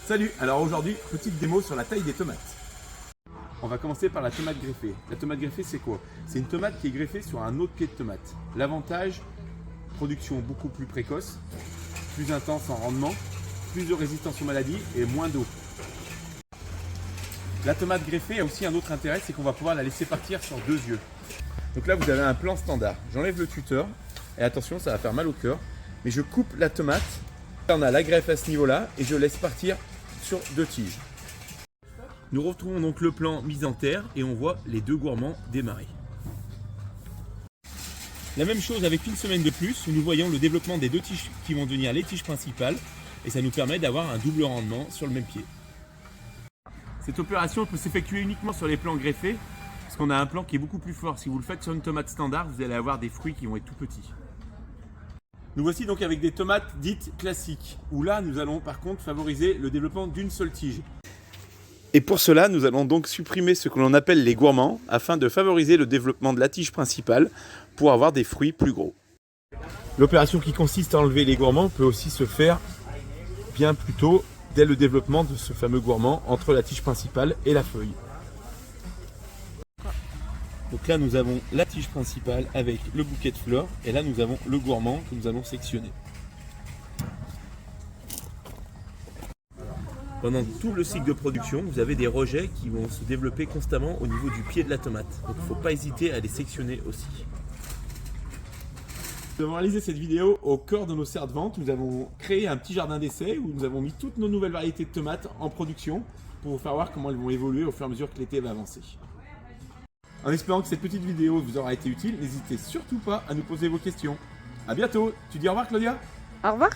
Salut, alors aujourd'hui, petite démo sur la taille des tomates. On va commencer par la tomate greffée. La tomate greffée, c'est quoi? C'est une tomate qui est greffée sur un autre pied de tomate. L'avantage, production beaucoup plus précoce, plus intense en rendement, plus de résistance aux maladies et moins d'eau. La tomate greffée a aussi un autre intérêt, c'est qu'on va pouvoir la laisser partir sur 2 yeux. Donc là, vous avez un plan standard. J'enlève le tuteur, et attention, ça va faire mal au cœur, mais je coupe la tomate. Là, on a la greffe à ce niveau-là, et je laisse partir sur 2 tiges. Nous retrouvons donc le plan mis en terre, et on voit les 2 gourmands démarrer. La même chose avec une semaine de plus, où nous voyons le développement des 2 tiges qui vont devenir les tiges principales, et ça nous permet d'avoir un double rendement sur le même pied. Cette opération peut s'effectuer uniquement sur les plants greffés, parce qu'on a un plan qui est beaucoup plus fort. Si vous le faites sur une tomate standard, vous allez avoir des fruits qui vont être tout petits. Nous voici donc avec des tomates dites classiques, où là nous allons par contre favoriser le développement d'une seule tige. Et pour cela, nous allons donc supprimer ce que l'on appelle les gourmands, afin de favoriser le développement de la tige principale, pour avoir des fruits plus gros. L'opération qui consiste à enlever les gourmands peut aussi se faire bien plus tôt, dès le développement de ce fameux gourmand entre la tige principale et la feuille. Donc là nous avons la tige principale avec le bouquet de fleurs et là nous avons le gourmand que nous allons sectionner. Pendant tout le cycle de production, vous avez des rejets qui vont se développer constamment au niveau du pied de la tomate. Donc il ne faut pas hésiter à les sectionner aussi. Nous avons réalisé cette vidéo au cœur de nos serres de vente. Nous avons créé un petit jardin d'essai où nous avons mis toutes nos nouvelles variétés de tomates en production pour vous faire voir comment elles vont évoluer au fur et à mesure que l'été va avancer. En espérant que cette petite vidéo vous aura été utile, n'hésitez surtout pas à nous poser vos questions. A bientôt. Tu dis au revoir Claudia? Au revoir.